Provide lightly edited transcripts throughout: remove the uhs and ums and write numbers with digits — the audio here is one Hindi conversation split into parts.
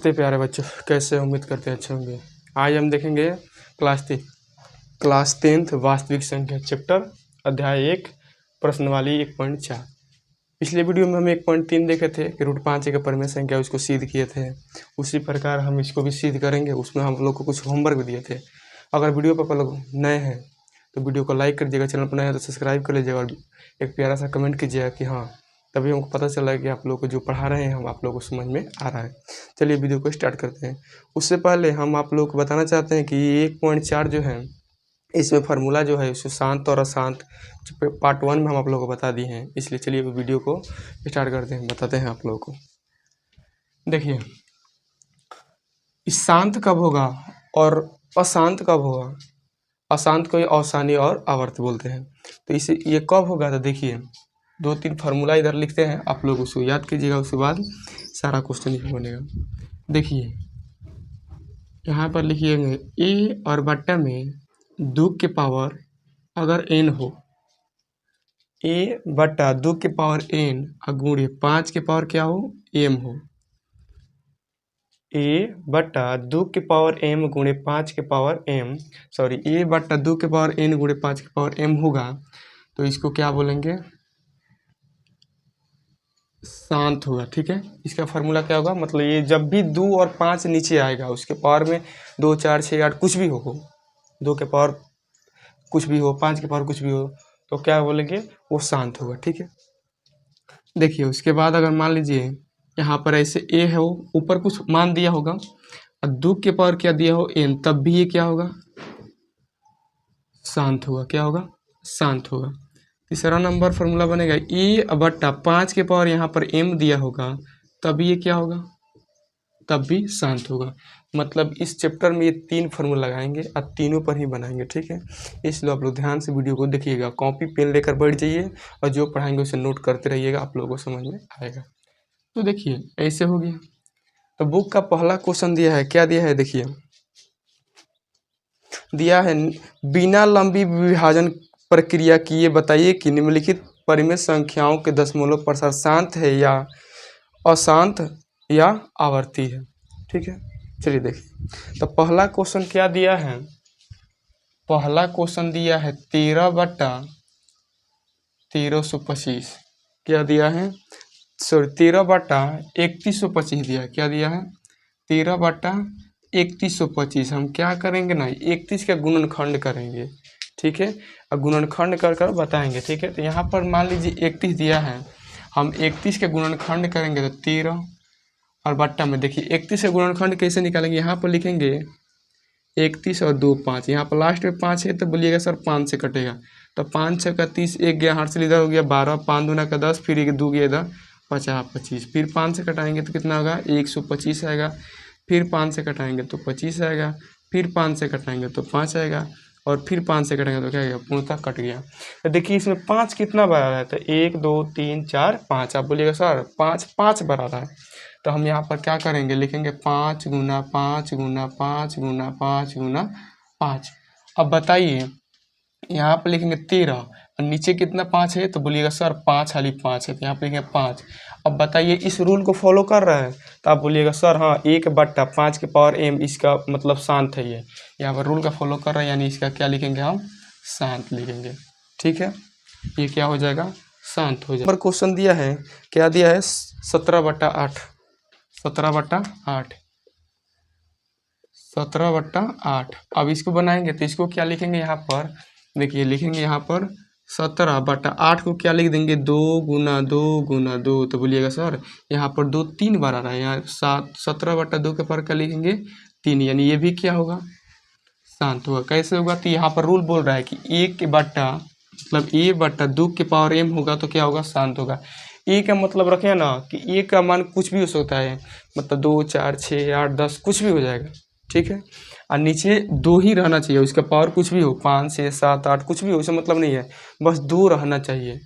इतने प्यारे बच्चों, कैसे उम्मीद करते हैं अच्छे होंगे। आज हम देखेंगे क्लास 10th वास्तविक संख्या चैप्टर अध्याय 1 प्रश्नवाली 1.4। पिछले वीडियो में हम 1.3 देखे थे कि √5 एक परिमेय संख्या उसको सिद्ध किए थे। उसी प्रकार हम इसको भी सिद्ध करेंगे। उसमें हम लोग को कुछ होमवर्क भी दिए थे। अगर वीडियो पर लोग नए हैं तो वीडियो को लाइक कर दीजिएगा, चैनल पर नए हैं तो सब्सक्राइब कर लीजिएगा और एक प्यारा सा कमेंट कीजिएगा कि हाँ, तभी हमको पता चला कि आप लोग को जो पढ़ा रहे हैं हम आप लोगों को समझ में आ रहा है। चलिए वीडियो को स्टार्ट करते हैं। उससे पहले हम आप लोग को बताना चाहते हैं कि 1.4 जो है इसमें फार्मूला जो है उसको शांत और अशांत पार्ट 1 में हम आप लोगों को बता दिए हैं। इसलिए चलिए वीडियो को स्टार्ट करते हैं, बताते हैं आप लोगों को। देखिए, इस शांत कब होगा और अशांत कब होगा। अशांत को अवसानी और आवर्त बोलते हैं। तो इसे ये कब होगा, तो देखिए 2-3 फार्मूला इधर लिखते हैं, आप लोग उसको याद कीजिएगा। उसके बाद सारा क्वेश्चन ही बनेगा। देखिए यहाँ पर लिखिएगा ए और बट्टा में 2 के पावर अगर n हो, ए बट्टा 2 के पावर n गुणे 5 के पावर क्या हो, m हो। ए बट्टा 2 के पावर m गुणे 5 के पावर m, सॉरी ए बट्टा 2 के पावर n गुणे 5 के पावर m होगा, तो इसको क्या बोलेंगे, शांत होगा। ठीक है, इसका फार्मूला क्या होगा, मतलब ये जब भी 2 और 5 नीचे आएगा उसके पावर में 2, 4, 6, 8 कुछ भी हो, 2 के पावर कुछ भी हो, 5 के पावर कुछ भी हो, तो क्या बोलेंगे, वो शांत होगा। ठीक है, देखिए उसके बाद अगर मान लीजिए यहाँ पर ऐसे ए है, वो ऊपर कुछ मान दिया होगा और 2 के पावर क्या दिया हो, n, तब भी ये क्या होगा, शांत होगा। क्या होगा, शांत होगा। तीसरा नंबर फार्मूला बनेगा ए बट्टा 5 के पावर यहाँ पर m दिया होगा, तब ये क्या होगा, तब भी शांत होगा। मतलब इस चैप्टर में ये 3 फार्मूला लगाएंगे और तीनों पर ही बनाएंगे। ठीक है, इसलिए आप लोग ध्यान से वीडियो को देखिएगा, कॉपी पेन लेकर बैठ जाइए और जो पढ़ाएंगे उसे नोट करते रहिएगा, आप लोगों को समझ में आएगा। तो देखिए ऐसे हो गया। तो बुक का पहला क्वेश्चन दिया है, क्या दिया है, देखिए दिया है बिना लंबी विभाजन प्रक्रिया की ये बताइए कि निम्नलिखित परिमेय संख्याओं के दशमलव प्रसार शांत है या अशांत या आवर्ती है। ठीक है, चलिए देखिए। तो पहला क्वेश्चन क्या दिया है, पहला क्वेश्चन दिया है 13/1325। क्या दिया है, सॉरी 13/3125 दिया है। क्या दिया है, 13/3125। हम क्या करेंगे ना, 31 का गुणनखंड करेंगे। ठीक है, और गुणनखंड कर कर बताएंगे। ठीक है, तो यहाँ पर मान लीजिए 31 दिया है, हम 31 के गुणनखंड करेंगे तो 13 और बट्टा में देखिए 31 का गुणनखंड कैसे निकालेंगे, यहाँ पर लिखेंगे 31 और 2 5, यहाँ पर लास्ट में 5 है तो बोलिएगा सर 5 से कटेगा, तो 5 6 का 30, एक गया हाथ से इधर हो गया 12, 5 दूना का 10, फिर एक 2 गया इधर 50 25, फिर 5 से कटाएंगे तो कितना होगा, 125 आएगा, फिर 5 से कटाएंगे तो 25 आएगा, फिर 5 से कटाएंगे तो 5 आएगा, और फिर 5 से कटेंगे तो क्या आएगा, पूर्णतः कट गया। तो देखिए इसमें 5 कितना बड़ा रहा है, तो 1 2 3 4 5, आप बोलिएगा सर 5 5 बड़ा रहा है, तो हम यहाँ पर क्या करेंगे, लिखेंगे 5 गुना 5 गुना 5 गुना 5 गुना 5। अब बताइए यहाँ पर लिखेंगे 13 और नीचे कितना 5 है, तो बोलिएगा सर 5 हाली 5 है, तो यहाँ पर लिखेंगे 5। अब बताइए इस रूल को फॉलो कर रहा है, तो आप बोलिएगा सर हाँ 1/5 के पावर m, इसका मतलब शांत है। ये यहाँ पर रूल का फॉलो कर रहा है, यानी इसका क्या लिखेंगे, हम शांत लिखेंगे। ठीक है, ये क्या हो जाएगा, शांत हो जाएगा। नंबर क्वेश्चन दिया है, क्या दिया है, 17/8, 17/8, 17/8। अब इसको बनाएंगे तो इसको क्या लिखेंगे, यहाँ पर देखिए लिखेंगे यहाँ पर 17/8 को क्या लिख देंगे, 2 गुना 2 गुना 2, तो बोलिएगा सर यहाँ पर 2 3 बार आ रहा है, यहाँ 17/2 के पर क्या लिखेंगे, 3, यानी ये भी क्या होगा, शांत होगा। कैसे होगा, तो यहाँ पर रूल बोल रहा है कि 1/, मतलब a/2 के पावर m होगा तो क्या होगा, शांत होगा। ए का मतलब रखें ना कि ए का मान कुछ भी हो सकता है, मतलब 2 4 6 8 10 कुछ भी हो जाएगा। ठीक है, और नीचे 2 ही रहना चाहिए, उसका पावर कुछ भी हो, 5 6 7 8 कुछ भी हो, उससे मतलब नहीं है, बस 2 रहना चाहिए।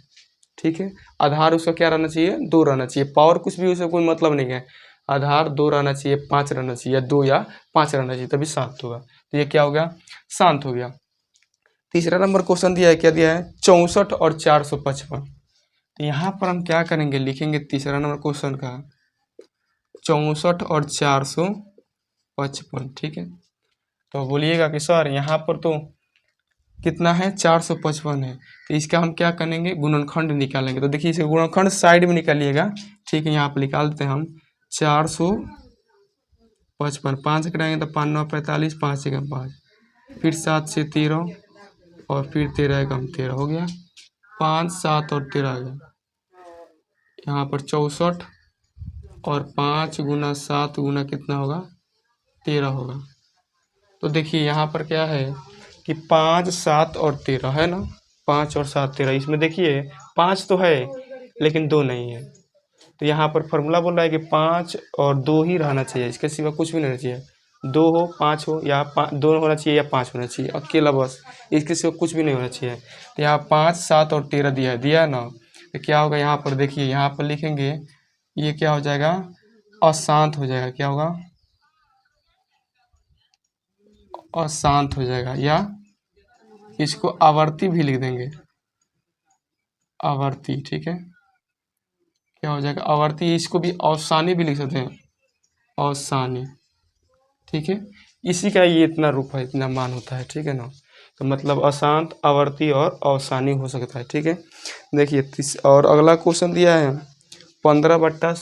ठीक है, आधार उसका क्या रहना चाहिए, 2 रहना चाहिए, पावर कुछ भी उससे कोई मतलब नहीं है, आधार 2 रहना चाहिए, 5 रहना चाहिए, 2 या 5 रहना चाहिए, तभी शांत होगा। तो ये क्या हो गया, शांत हो गया। तीसरा नंबर क्वेश्चन दिया है, क्या दिया है, 64 और 455। तो यहाँ पर हम क्या करेंगे, लिखेंगे तीसरा नंबर क्वेश्चन का 64 और 455, ठीक है। तो बोलिएगा कि सर यहाँ पर तो कितना है, 455 है, तो इसका हम क्या करेंगे, गुणनखंड निकालेंगे। तो देखिए इसे गुणनखंड साइड में निकालिएगा, ठीक है। यहाँ पर निकाल देते हैं हम 455, 5 कटाएंगे तो 5 9 45, 5 1 5, फिर 7 से 13 और फिर 13 1 13 हो गया, 5 7 और 13 आ गया। यहाँ पर 64 और 5 गुना 7 गुना कितना होगा, 13 होगा। तो देखिए यहाँ पर क्या है कि 5 7 और 13 है ना, 5 और 7 13। इसमें देखिए 5 तो है लेकिन 2 नहीं है, तो यहाँ पर फॉर्मूला बोल रहा है कि 5 और 2 ही रहना चाहिए, इसके सिवा कुछ भी नहीं रहना चाहिए। 2 हो 5 हो या 2 होना चाहिए या 5 होना चाहिए अकेला, बस इसके सिवा कुछ भी नहीं होना चाहिए। तो यहाँ 5 7 और 13 दिया है ना, तो क्या होगा यहाँ पर देखिए, यहाँ पर लिखेंगे ये क्या हो जाएगा, अशांत हो जाएगा। क्या होगा, अशांत हो जाएगा, या इसको आवर्ती भी लिख देंगे, आवर्ती, ठीक है। क्या हो जाएगा, आवर्ती। इसको भी अवसानी भी लिख सकते हैं, अवसानी, ठीक है। इसी का ये इतना रूप है, इतना मान होता है, ठीक है ना। तो मतलब अशांत, आवर्ती और अवसानी हो सकता है, ठीक है। देखिए और अगला क्वेश्चन दिया है 15 बट्टा,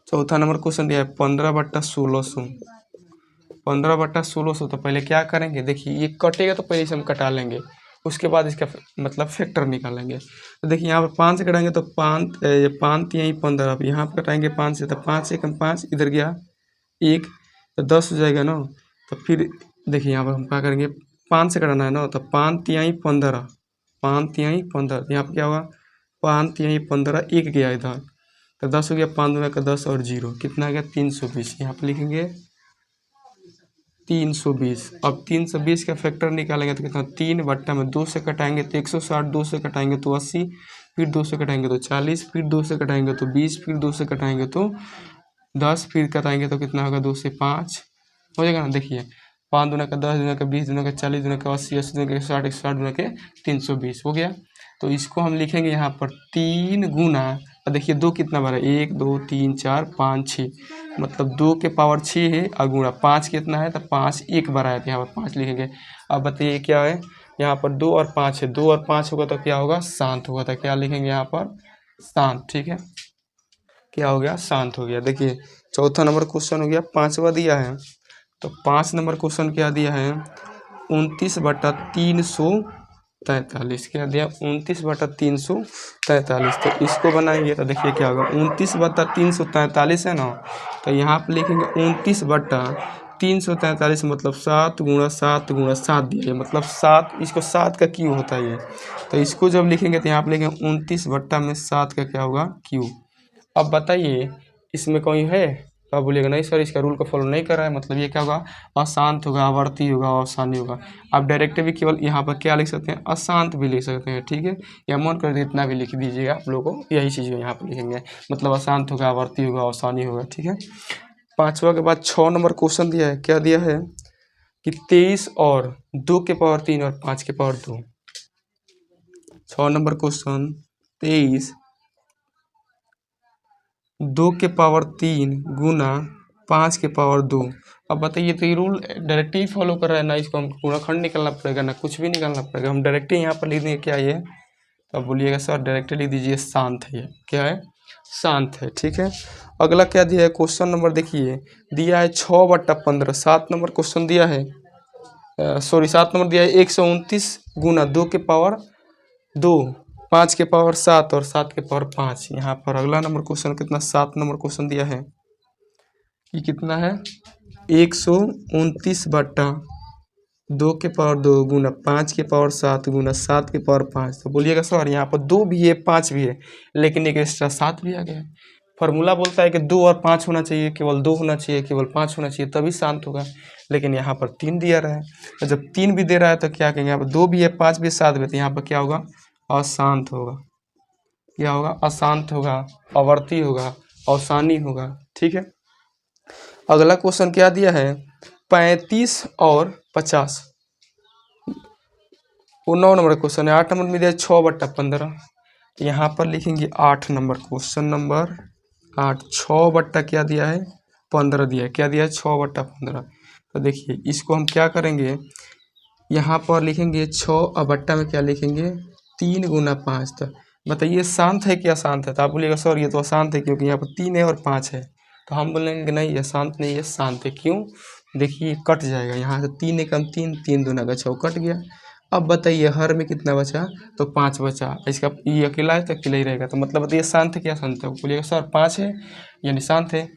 चौथा नंबर क्वेश्चन दिया है 15 बट्टा 1600, 15 बट्टा 1600। तो पहले क्या करेंगे, देखिए ये कटेगा तो पहले इसे हम कटा लेंगे, उसके बाद इसका मतलब फैक्टर निकालेंगे। तो देखिए यहाँ पर 5 से कटाएंगे तो 5 5 यहीं 15, अब यहाँ पर कटाएंगे 5 से तो 5 1 5, इधर गया 1 तो 10 हो जाएगा ना। तो फिर देखिए यहाँ पर हम क्या करेंगे, 5 से कटाना है ना, तो 5 तिहाई 15, 5 तिहाई 15, यहाँ पर क्या होगा, 5 तिहाई 15, 1 गया इधर तो 10 हो गया, 5 दूना का 10 और 0 कितना आ गया, 320। यहाँ पर लिखेंगे 320। अब 320 का फैक्टर निकालेंगे तो कितना, 3 बट्टा में 2 से कटाएंगे तो 160, 2 से कटाएंगे तो 80, फिर 2 से कटाएंगे तो 40, फिर 2 से कटाएंगे तो 20, फिर 2 से कटाएंगे तो 10, फिर कटाएंगे तो कितना होगा, 2 से 5 हो जाएगा ना। देखिए 5 दूना का 10, दूना का 20, दूना का 40, दूना का 80, 80 दूना का 60, 60 दूना के 320 हो गया। तो इसको हम लिखेंगे यहाँ पर 3 गुना, और देखिए 2 कितना बार है, 1 2 3 4 5 6, मतलब 2 के पावर 6 है, और गुणा 5 कितना है, तो 5 एक बार आया, तो यहाँ पर 5 लिखेंगे। अब बताइए क्या है, यहाँ पर 2 और 5 है, 2 और 5 होगा तो क्या होगा, शांत होगा, तो क्या लिखेंगे यहाँ पर, शांत, ठीक है। क्या हो गया, शांत हो गया। देखिए चौथा नंबर क्वेश्चन हो गया, 5वां दिया है। तो 5 नंबर क्वेश्चन क्या दिया है, 29 बटा 343, क्या दिया, 29 बटा 343। तो इसको बनाएंगे तो देखिए क्या होगा, 29 बटा 343 है ना, तो यहाँ पे लिखेंगे 29 बटा 343, मतलब 7 गुणा 7 गुणा 7 दिया है, मतलब 7, इसको 7 का क्यू होता है ये। तो इसको जब लिखेंगे तो यहाँ पे लिखेंगे 29 बट्टा में 7 का क्या होगा, क्यू। अब बताइए इसमें कोई है, तो आप बोलिएगा नहीं सर इसका रूल को फॉलो नहीं कर रहा है, मतलब ये क्या होगा, अशांत होगा, आवर्ती होगा, अवसानी होगा। आप डायरेक्ट भी केवल यहाँ पर क्या लिख सकते हैं, अशांत भी लिख सकते हैं, ठीक है। या मन कर इतना भी लिख दीजिएगा, आप लोगों को यही चीज़ यहाँ पर लिखेंगे, मतलब अशांत होगा, आवर्ती होगा, अवसानी होगा, ठीक है। 5वां के बाद 6 नंबर क्वेश्चन दिया है, क्या दिया है कि 23 और 2 के पावर 3 और 5 के पावर 2। 6 नंबर क्वेश्चन, 23 2 के पावर 3 गुना 5 के पावर 2। अब बताइए, तो ये रूल डायरेक्ट ही फॉलो कर रहा है ना, इसको हम गुणनखंड निकालना पड़ेगा ना, कुछ भी निकालना पड़ेगा, हम डायरेक्ट ही यहाँ पर लिख देंगे क्या ये। तो अब बोलिएगा सर डायरेक्ट लिख दीजिए, शांत है, ये क्या है, शांत है, ठीक है। अगला क्या दिया है क्वेश्चन नंबर, देखिए दिया है 6 बट्टा 15, 7 नंबर क्वेश्चन दिया है, सॉरी 7 नंबर दिया है 129 गुना 2 के पावर 2, 5 के पावर 7 और 7 के पावर 5। यहाँ पर अगला नंबर क्वेश्चन कितना, 7 नंबर क्वेश्चन दिया है कि कितना है, 129 बट्टा 2 के पावर 2 गुना 5 के पावर 7 गुना 7 के पावर 5। तो बोलिएगा सर यहाँ पर 2 भी है 5 भी है, लेकिन एक एक्स्ट्रा 7 भी आ गया है। फॉर्मूला बोलता है कि 2 और 5 होना चाहिए, केवल 2 होना चाहिए, केवल 5 होना चाहिए, तभी शांत होगा, लेकिन यहाँ पर 3 दिया रहा है। और जब 3 भी दे रहा है तो क्या कहेंगे, यहाँ पर 2 भी है 5 भी है 7 भी है, तो यहाँ पर क्या होगा, अशांत होगा। क्या होगा, अशांत होगा, आवर्ती होगा, अवसानी होगा, ठीक है। अगला क्वेश्चन क्या दिया है, 35 और 50, वो 9 नंबर क्वेश्चन है। 8 नंबर में दिया है 6 बट्टा 15, यहाँ पर लिखेंगे 8 नंबर, क्वेश्चन नंबर 8 6 बट्टा क्या दिया है 15 दिया है। क्या दिया है 6 बट्टा 15। तो देखिए इसको हम क्या करेंगे, यहाँ पर लिखेंगे 6 और बट्टा में क्या लिखेंगे 3 गुना 5। तो बताइए शांत है क्या शांत है? तो आप बोलिएगा सर ये तो अशांत है क्योंकि यहाँ पर 3 है और 5 है। तो हम बोलेंगे नहीं ये शांत नहीं है, शांत है। क्यों? देखिए कट जाएगा, यहाँ से 3 एकम 3, 3 दूना का 6 कट गया। अब बताइए हर में कितना बचा? तो 5 बचा। इसका ये अकेला है तो अकेला ही रहेगा। तो मतलब बताइए शांत है क्या शांत है? बोलिएगा सर 5 है यानी शांत है।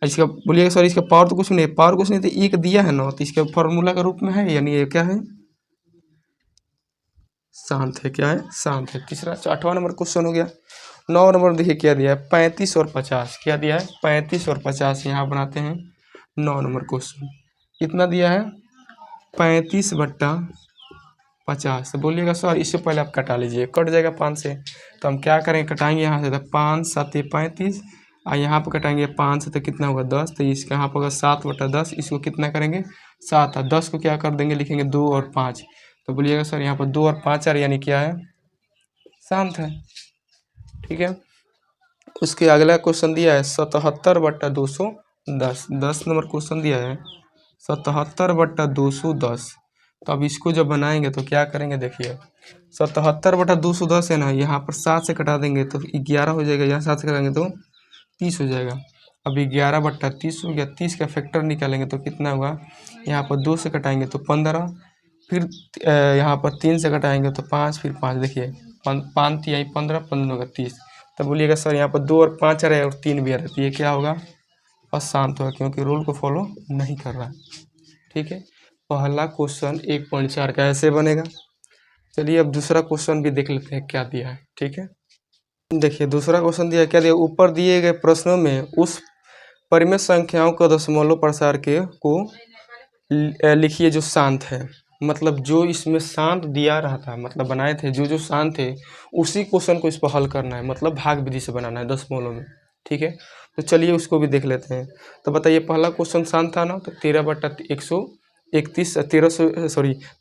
इसका बोलिएगा सर इसका पावर तो कुछ नहीं है, पावर कुछ नहीं, तो एक दिया है ना, तो इसके फॉर्मूला का रूप में है, यानी ये क्या है शांत है। क्या है? शांत है। तीसरा 8वां नंबर क्वेश्चन हो गया। 9 नंबर देखिए क्या दिया है 35 और 50। क्या दिया है 35 और 50। यहाँ बनाते हैं 9 नंबर क्वेश्चन। कितना दिया है 35 बट्टा 50। तो बोलिएगा सर इससे पहले आप कटा लीजिए, कट जाएगा 5 से। तो हम क्या करेंगे कटाएंगे यहाँ से, तो 5 7 35 और यहाँ पर कटाएंगे 5 से तो कितना होगा 10। तो इसका यहाँ पर होगा 7 बटा 10। इसको कितना करेंगे 7 और 10 को क्या कर देंगे लिखेंगे 2 और 5। तो बोलिएगा सर यहाँ पर 2 और 5 यार यानी क्या है शांत है। ठीक है। उसके अगला क्वेश्चन दिया है 77 बट्टा 210। 10 नंबर क्वेश्चन दिया है 77 बट्टा 210। तो अब इसको जब बनाएंगे तो क्या करेंगे देखिए 77 बटा 210 है ना, यहाँ पर 7 से कटा देंगे तो 11 हो जाएगा, यहाँ 7 से कटाएंगे तो 30 हो जाएगा। अब 11 बट्टा 30 हो गया। 30 का फैक्टर निकालेंगे तो कितना होगा, यहाँ पर 2 से कटाएंगे तो 15, फिर यहाँ पर 3 से कटाएंगे तो 5, फिर 5 देखिए 5 यही 15, 15 होगा 30। तब बोलिएगा सर यहाँ पर 2 और 5 आ रहा है और 3 भी आ रहा है, तो ये क्या होगा अशांत होगा क्योंकि रूल को फॉलो नहीं कर रहा है। ठीक है। पहला क्वेश्चन 1.4 का ऐसे बनेगा। चलिए अब दूसरा क्वेश्चन भी देख लेते हैं क्या दिया है। ठीक है। देखिए दूसरा क्वेश्चन दिया क्या दिया, ऊपर दिए गए प्रश्नों में उस परिमेय संख्याओं का दशमलव प्रसार के को लिखिए जो शांत है। मतलब जो इसमें शांत दिया रहा था, मतलब बनाए थे जो जो शांत थे उसी क्वेश्चन को इस पर हल करना है, मतलब भाग विधि से बनाना है दशमलव में। ठीक है। तो चलिए उसको भी देख लेते हैं। तो बताइए पहला क्वेश्चन शांत था ना, तो 13 बट्टा 131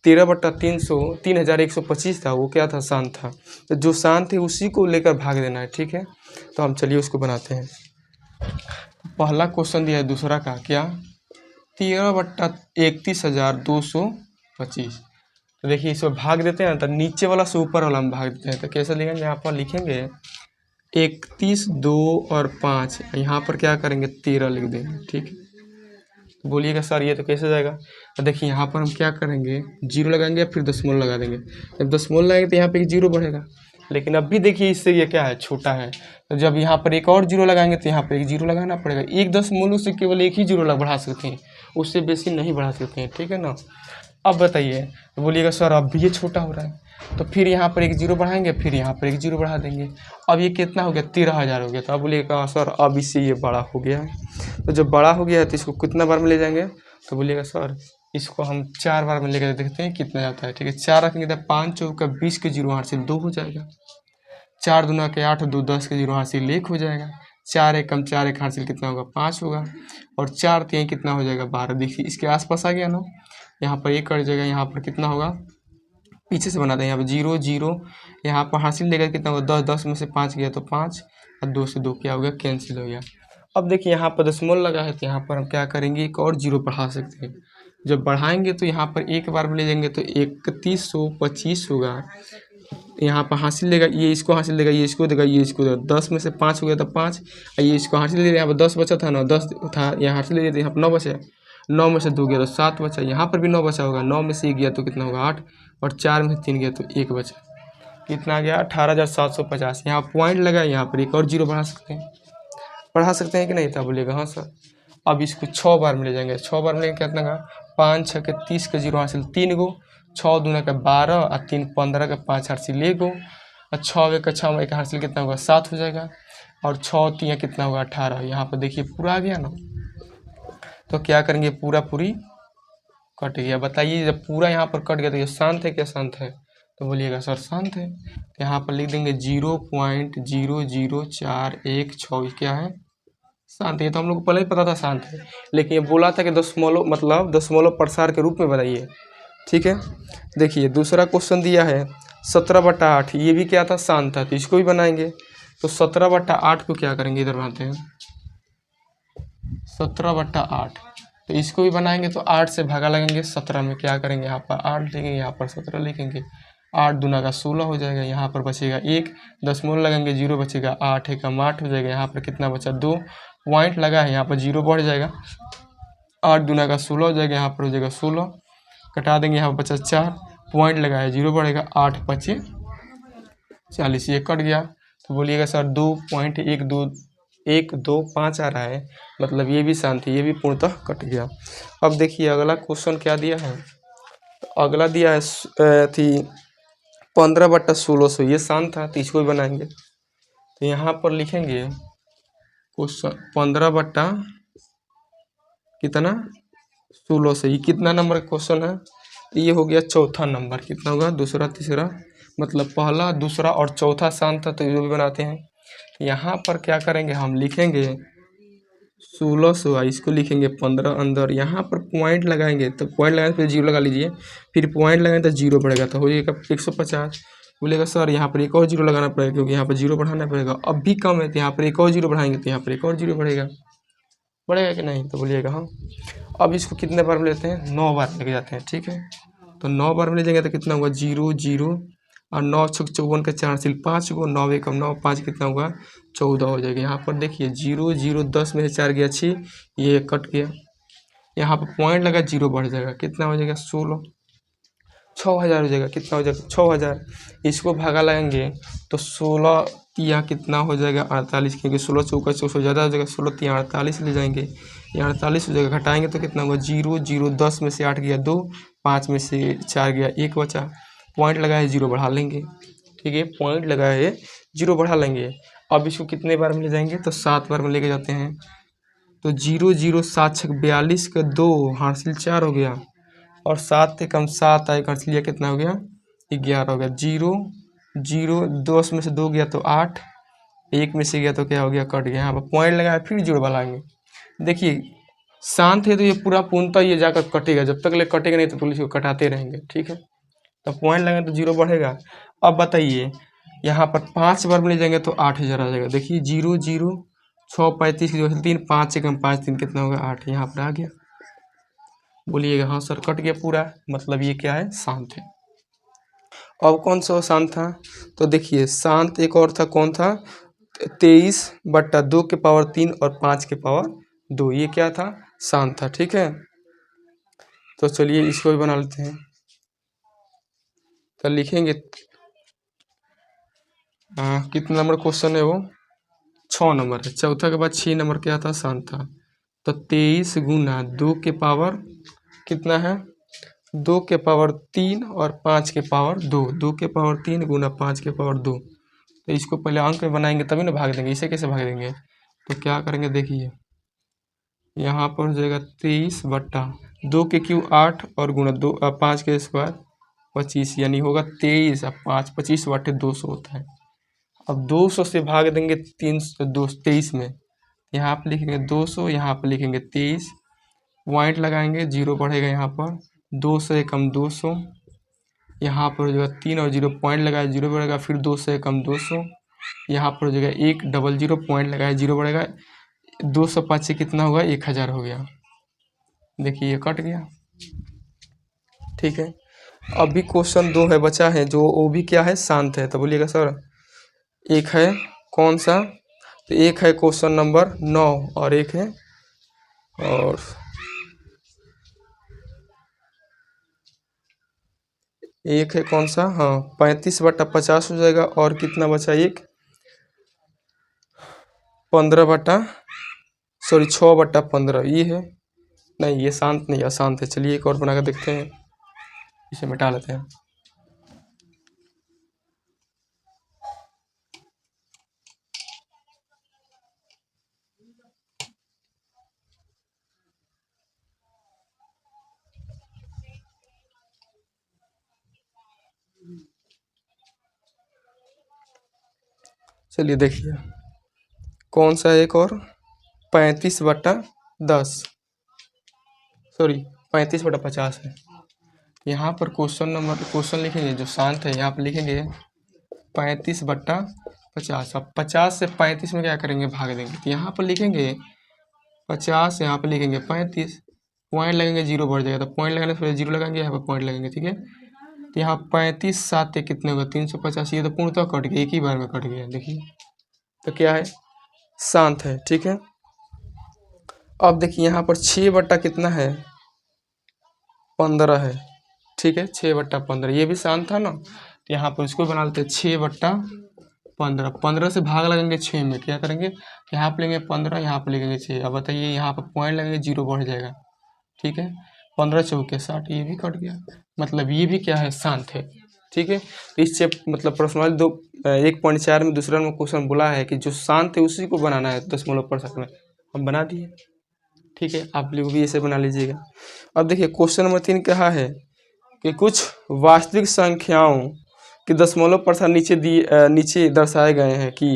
13 बट्टा 3125 था, वो क्या था शांत था। तो जो शांत है उसी को लेकर भाग देना है। ठीक है। तो हम चलिए उसको बनाते हैं। पहला क्वेश्चन दिया है दूसरा का क्या 13 बट्टा 31,225। तो देखिए इसमें भाग देते हैं तो नीचे वाला से ऊपर वाला में भाग देते हैं। तो कैसे लिखेंगे, यहाँ पर लिखेंगे 31 2 और 5, यहाँ पर क्या करेंगे 13 लिख देंगे। ठीक है। तो बोलिएगा सर ये तो कैसे जाएगा। तो देखिए यहाँ पर हम क्या करेंगे 0 लगाएंगे फिर दशमलव लगा देंगे। जब दशमलव लगाएंगे तो यहाँ पे 0 बढ़ेगा, लेकिन अब भी देखिए इससे ये क्या है छोटा है। तो जब यहाँ पर एक और 0 लगाएंगे तो यहाँ पर एक 0 लगाना पड़ेगा। एक दशमलव से केवल एक ही 0 बढ़ा सकते हैं, उससे बेसी नहीं बढ़ा सकते हैं। ठीक है ना। अब बताइए तो बोलिएगा सर अब भी ये छोटा हो रहा है, तो फिर यहाँ पर एक 0 बढ़ाएंगे फिर यहाँ पर एक 0 बढ़ा देंगे। अब ये कितना हो गया 13,000 हो गया। तो अब बोलिएगा सर अब इससे ये बड़ा हो गया है। तो जब बड़ा हो गया है तो इसको कितना बार में ले जाएंगे, तो बोलिएगा सर इसको हम 4 बार में लेकर देखते हैं कितना जाता है। ठीक है। 4 रखेंगे तो 5 चौका 20 के 0 हासिल 2 हो जाएगा। 4 दूना के 8 2 10 के 0 हासिल 1 हो जाएगा। 4 एकम 4 एक हासिल कितना होगा 5 होगा। और 4 3 कितना हो जाएगा 12। देखिए इसके आसपास आ गया ना, यहाँ पर एक कट जाएगा, यहाँ पर कितना होगा पीछे से बनाते हैं। यहाँ पर 0 0 यहाँ पर हासिल लेकर कितना होगा 10, 10 में से 5 गया तो 5 और 2 से 2 क्या हो गया कैंसिल हो गया। अब देखिए यहाँ पर दशमलव लगा है तो यहाँ पर हम क्या करेंगे एक और 0 बढ़ा सकते हैं। जब बढ़ाएंगे तो यहाँ पर एक बार में ले जाएंगे तो 3125 होगा। यहाँ पर हासिल लेगा, ये इसको हासिल देगा, ये इसको देगा, ये इसको देगा। 10 में से 5 हो गया तो 5 और ये इसको हासिल ले लिया। यहाँ पर 10 बचा था ना, 10 था यहाँ हासिल ले लिया तो यहाँ पर 9 बचा। 9 में से 2 गया तो 7 बचा। यहाँ पर भी 9 बचा होगा। 9 में से 1 गया तो कितना होगा 8 और 4 में से 3 गया तो 1 बचा। कितना आ गया 18,750। यहाँ पॉइंट लगा, यहाँ पर एक और 0 बढ़ा सकते हैं कि नहीं था। बोलिएगा हाँ सर। अब इसको 6 बार में ले जाएंगे। 6 बार में लेंगे कितना का 5 6 के 30 के 0 हासिल 3 गो, 6 दूना का 12 और 3 15 का 5 हासिल 1 गो और 6 एक 6 एक हासिल कितना होगा 7 हो जाएगा और 6 3 कितना होगा 18। यहाँ पर देखिए पूरा आ गया ना, तो क्या करेंगे पूरा पूरी कट गया। बताइए जब पूरा यहाँ पर कट गया तो ये शांत है क्या शांत है, तो बोलिएगा सर शांत है। तो यहाँ पर लिख देंगे 0.00416 क्या है शांत है। तो हम लोग को पहले ही पता था शांत है, लेकिन ये बोला था कि दशमलव मतलब दशमलव प्रसार के रूप में बताइए। ठीक है। देखिए दूसरा क्वेश्चन दिया है 17 बटा 8, ये भी क्या था शांत था, तो इसको भी बनाएंगे। तो 17/8 को क्या करेंगे, इधर बनाते हैं 17/8। तो इसको भी बनाएंगे तो 8 से भागा लगेंगे 17 में, क्या करेंगे यहाँ पर 8 लिखेंगे, यहाँ पर 17 लिखेंगे। 8 दूना का 16 हो जाएगा, यहाँ पर बचेगा 1, दशमलव लगेंगे 0 बचेगा, 8 एकम 8 हो जाएगा। यहाँ पर कितना बचा 2, पॉइंट लगा है यहाँ पर 0 बढ़ जाएगा, 8 दूना का 16 हो जाएगा, यहाँ पर हो जाएगा 16, कटा देंगे, यहाँ पर बचा 4, पॉइंट लगा है 0 बढ़ेगा, 8 पचे 40, ये कट गया। तो बोलिएगा सर 2.125 आ रहा है, मतलब ये भी शांत है, ये भी पूर्णतः कट गया। अब देखिए अगला क्वेश्चन क्या दिया है, तो अगला दिया है थी 15/1600, ये शांत था, तो इसको भी बनाएंगे। तो यहाँ पर लिखेंगे क्वेश्चन 15 कितना 1600, ये कितना नंबर का क्वेश्चन है, ये हो गया चौथा नंबर। कितना होगा, दूसरा तीसरा, मतलब पहला दूसरा और चौथा शांत था, तो ये भी बनाते हैं। तो यहाँ पर क्या करेंगे, हम लिखेंगे 1600, इसको लिखेंगे 15 अंदर, यहाँ पर पॉइंट लगाएंगे, तो पॉइंट लगाएंगे फिर 0 लगा लीजिए, फिर पॉइंट लगाएंगे तो 0 बढ़ेगा, तो हो जाएगा 150। बोलेगा सर यहाँ पर एक और 0 लगाना पड़ेगा, क्योंकि यहाँ पर 0 बढ़ाना पड़ेगा, अब भी कम है तो यहाँ पर एक और 0 बढ़ाएंगे, तो यहाँ पर एक और 0 बढ़ेगा कि नहीं, तो बोलिएगा हाँ। अब इसको कितने बार में लेते हैं, 9 बार लेके जाते हैं, ठीक है। तो 9 बार में ले जाएंगे तो कितना होगा 0 0 और 9 6 54 के 4 सिल 5 को, 9 एकम 9, 5 कितना होगा 14 हो जाएगा। यहाँ पर देखिए 0 0 10 में से 4 गया 6, ये कट गया, यहाँ पर पॉइंट लगा 0 बढ़ जाएगा, कितना हो जाएगा 16, 6000 हो जाएगा, कितना हो जाएगा 6000। इसको भागा लगाएंगे तो 16 यहाँ कितना हो जाएगा 48, क्योंकि 16 चौका 400 ज़्यादा हो जाएगा, 16 3 48 ले जाएंगे, यहाँ 48 हो जाएगा, घटाएंगे तो कितना होगा 0 0 10 में से 8 गया 2, 5 में से 4 गया 1 बचा, पॉइंट लगा है 0 बढ़ा लेंगे, ठीक है, पॉइंट लगा है 0 बढ़ा लेंगे। अब इसको कितने बार में ले जाएंगे, तो 7 बार में लेके जाते हैं। तो 0 0 7 6 42 का 2 हासिल 4 हो गया, और 7 से कम 7 आए कर लिया, कितना हो गया 11 हो गया। 0 0 10 में से 2 गया तो 8, 1 में से गया तो क्या हो गया कट गया, यहाँ पर पॉइंट लगाया फिर 0 बढ़ाएंगे। देखिए शांत है तो ये पूरा पूर्णतः ये जाकर कटेगा, जब तक ले कटेगा नहीं तो पुलिस को कटाते रहेंगे, ठीक है। तो पॉइंट लगाए तो 0 बढ़ेगा। अब बताइए यहाँ पर 5 बार में ले जाएंगे तो 8000 आ जाएगा। देखिए 0 0 6 35 जो है 3, 5 से कम 5 3 कितना होगा 8, यहाँ पर आ गया। बोलिएगा हाँ सर कट गया पूरा, मतलब ये क्या है शांत है। अब कौन सा शांत था, तो देखिए शांत एक और था, कौन था 23/2 के पावर 3 और 5 के पावर 2, ये क्या था शांत था, ठीक है। तो चलिए इसको भी बना लेते हैं। तो लिखेंगे कितना नंबर क्वेश्चन है वो 6 नंबर है, चौथा के बाद 6 नंबर क्या था शांत था। तो 23 गुना 2 के पावर कितना है 2 के पावर 3 और 5 के पावर 2, 2 के पावर 3 गुना 5 के पावर 2। तो इसको पहले अंक में बनाएंगे तभी ना भाग देंगे, इसे कैसे भाग देंगे। तो क्या करेंगे देखिए यहाँ पर हो जाएगा 23/2 के क्यू 8 और गुना 2 5 के स्क्वायर 25, यानी होगा 23 और 5 25/200 होता है। अब 200 से भाग देंगे 23 में, यहाँ पर लिखेंगे 200, यहाँ पर लिखेंगे 23, पॉइंट लगाएंगे 0 बढ़ेगा, यहाँ पर 2 से कम 200, यहाँ पर हो जाएगा 3 और 0 पॉइंट लगाया 0 बढ़ेगा, फिर 2 से कम 200, यहाँ पर हो जाएगा 1 00 पॉइंट लगाया 0 बढ़ेगा, 205 से कितना होगा 1000 हो गया। देखिए ये कट गया, ठीक है। अभी क्वेश्चन 2 है बचा है, जो वो भी क्या है शांत है। तो बोलिएगा सर एक है कौन सा, तो एक है क्वेश्चन नंबर 9 और एक है कौन सा, हाँ 35/50 हो जाएगा, और कितना बचा एक 6/15, ये है नहीं, ये शांत नहीं अशांत है। चलिए एक और बना कर देखते हैं, इसे मिटा लेते हैं। चलिए देखिए कौन सा एक और 35/10 सॉरी 35/50 है। यहाँ पर क्वेश्चन लिखेंगे जो शांत है, यहाँ पर लिखेंगे 35/10 50। अब 50 से 35 में क्या करेंगे, भाग देंगे। तो यहाँ पर लिखेंगे 50, यहाँ पर लिखेंगे 35, पॉइंट लगेंगे, जीरो बढ़ जाएगा। तो पॉइंट लगाने से पहले जीरो लगाएंगे, यहाँ पर पॉइंट लगेंगे, ठीक है। तो यहाँ 35 7 कितने होगा, 350। ये तो पूर्णतः कट गया, एक ही बार में कट गया, देखिए। तो क्या है, शांत है, ठीक है। अब देखिए यहाँ पर 6 बट्टा कितना है, 15 है, ठीक है। 6 बट्टा 15 ये भी शांत था ना। तो यहाँ पर इसको बना लेते हैं 6 बट्टा 15। 15 से भाग लगेंगे 6 में, क्या करेंगे, यहाँ पर लेंगे 15, यहाँ पर लेंगे 6। अब बताइए, यहाँ पर पॉइंट लगेंगे, जीरो बढ़ जाएगा, ठीक है। 15 चौके 60, ये भी कट गया। मतलब ये भी क्या है, शांत है, ठीक है। तो इससे मतलब प्रश्न दो 1.4 में दूसरा में क्वेश्चन बोला है कि जो शांत है उसी को बनाना है दशमलव प्रसंग में, हम बना दिए, ठीक है। आप लोग भी ऐसे बना लीजिएगा। अब देखिए क्वेश्चन नंबर 3 कहा है कि कुछ वास्तविक संख्याओं के दशमलव प्रसंग नीचे दर्शाए गए हैं कि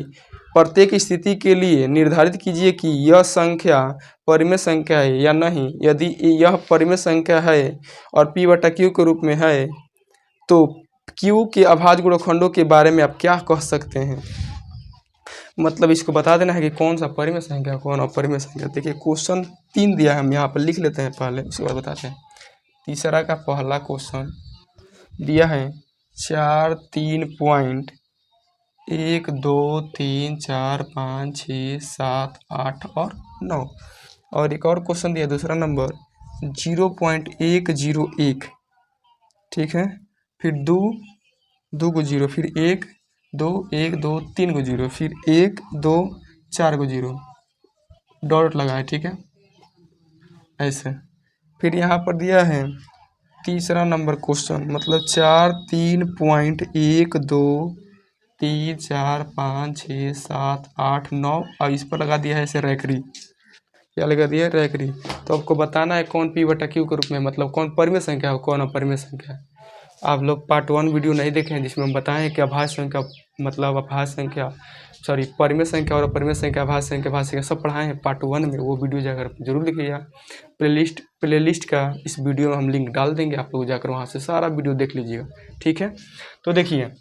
प्रत्येक स्थिति के लिए निर्धारित कीजिए कि यह संख्या परिमेय संख्या है या नहीं। यदि यह परिमेय संख्या है और P बटा Q के रूप में है तो Q के अभाज्य गुणनखंडों के बारे में आप क्या कह सकते हैं। मतलब इसको बता देना है कि कौन सा परिमेय संख्या, कौन अपरिमेय संख्या। देखिए क्वेश्चन 3 दिया है, हम यहाँ पर लिख लेते हैं पहले, उसके बाद बताते हैं। तीसरा का पहला क्वेश्चन दिया है 4 3 पॉइंट 1 2 3 4 5 6 7 8 और 9। और एक और क्वेश्चन दिया दूसरा नंबर 0.101, ठीक है। फिर 2 को 0, फिर 1 2 1 2 3 को 0, फिर 1 2 4 को 0, डॉट लगाए, ठीक है, ऐसे। फिर यहाँ पर दिया है तीसरा नंबर क्वेश्चन, मतलब 4 3 पॉइंट 1 2 3 4 5 6 7 8 9 और इस पर लगा दिया है ऐसे रैकरी। क्या लगा दिया है, रैकरी। तो आपको बताना है कौन P बटा Q के रूप में, मतलब कौन परिमेय संख्या है, कौन अपरिमेय संख्या है। आप लोग पार्ट 1 वीडियो नहीं देखे हैं जिसमें हम बताएं कि अभाज्य संख्या, मतलब अभाज्य संख्या, सॉरी परिमेय संख्या और अपरिमेय संख्या, अभाज्य संख्या, भाज्य संख्या सब पढ़ाए हैं पार्ट 1 में। वो वीडियो जाकर जरूर देखिएगा। प्लेलिस्ट का इस वीडियो में हम लिंक डाल देंगे, आप लोग जाकर वहाँ से सारा वीडियो देख लीजिएगा, ठीक है। तो देखिए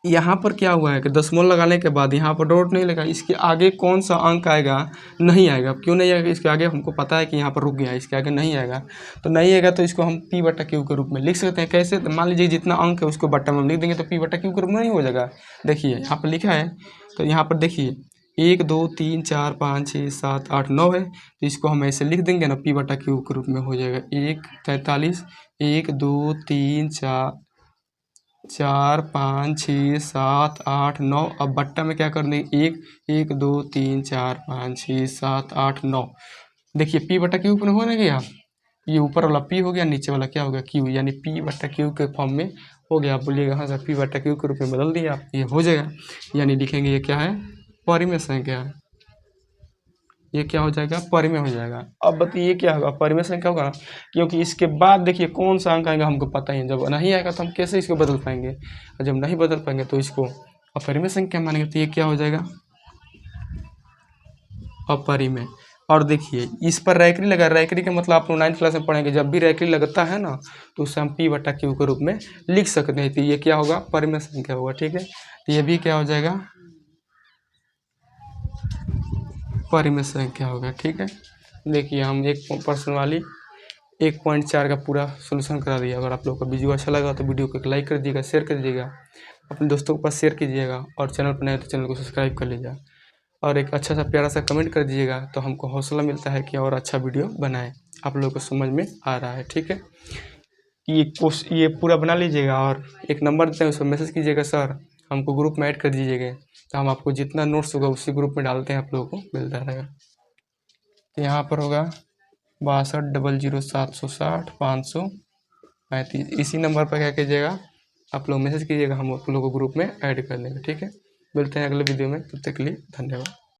यहाँ पर क्या हुआ है कि दशमलव लगाने के बाद यहाँ पर डॉट नहीं लगा, इसके आगे कौन सा अंक आएगा, नहीं आएगा। क्यों नहीं आएगा, इसके आगे हमको पता है कि यहाँ पर रुक गया, इसके आगे नहीं आएगा। तो नहीं आएगा तो इसको हम P बटा Q के रूप में लिख सकते हैं। कैसे, तो मान लीजिए जितना अंक है उसको बट्टा में हम लिख देंगे तो P बटा Q के रूप में नहीं हो जाएगा। देखिए यहाँ पर लिखा है, तो यहाँ पर देखिए 1 2 3 4 5 6 7 8 9 है, तो इसको हम ऐसे लिख देंगे ना, P बटा Q के रूप में हो जाएगा 1 43 1 2 3 4 5 6 7 8 9। अब बट्टा में क्या कर देंगे, 1 1 2 3 4 5 6 7 8 9। देखिए P बटा Q ऊपर हो ना गया, ये ऊपर वाला P हो गया, नीचे वाला क्या हो गया, Q, यानी P बटा Q के फॉर्म में हो गया। आप बोलिएगा हाँ सर P बटा Q के रूप में बदल दिया, ये हो जाएगा। यानी लिखेंगे ये क्या है, परिमेय संख्या, ये क्या हो जाएगा, परिमेय हो जाएगा। अब बताइए क्या होगा, परिमेय संख्या होगा, क्योंकि इसके बाद देखिए कौन सा अंक आएगा हमको पता ही है। जब नहीं आएगा तो हम कैसे इसको बदल पाएंगे, और जब नहीं बदल पाएंगे तो इसको अपरिमेय संख्या मानेंगे। तो ये क्या हो जाएगा, अपरिमेय। और देखिए इस पर रैकरी लगा, रैकरी का मतलब आप लोग 9th क्लास में पढ़ेंगे, जब भी रैकरी लगता है ना तो उससे हम P बटा Q के रूप में लिख सकते हैं। तो ये क्या होगा, परिमेय संख्या होगा, ठीक है। तो ये भी क्या हो जाएगा, परिमेय संख्या होगा, ठीक है। देखिए हम एक प्रश्न वाली 1.4 का पूरा सोल्यूशन करा दिया। अगर आप लोगों को वीडियो अच्छा लगा तो वीडियो को एक लाइक कर दीजिएगा, शेयर कर दीजिएगा, अपने दोस्तों के पास शेयर कीजिएगा, और चैनल पर नए तो चैनल को सब्सक्राइब कर लीजिएगा, और एक अच्छा सा प्यारा सा कमेंट कर दीजिएगा, तो हमको हौसला मिलता है कि और अच्छा वीडियो बनाएं। आप लोगों को समझ में आ रहा है, ठीक है। ये पूरा बना लीजिएगा, और एक नंबर देते हैं उसको मैसेज कीजिएगा, सर हमको ग्रुप में ऐड कर दीजिएगा, तो हम आपको जितना नोट्स होगा उसी ग्रुप में डालते हैं, आप लोगों को मिलता रहेगा। तो यहाँ पर होगा 62 00 760 535। इसी नंबर पर क्या कीजिएगा, आप लोग मैसेज कीजिएगा, हम आप लोगों को ग्रुप में ऐड कर देंगे, ठीक है। मिलते हैं अगले वीडियो में, तब तक के लिए धन्यवाद।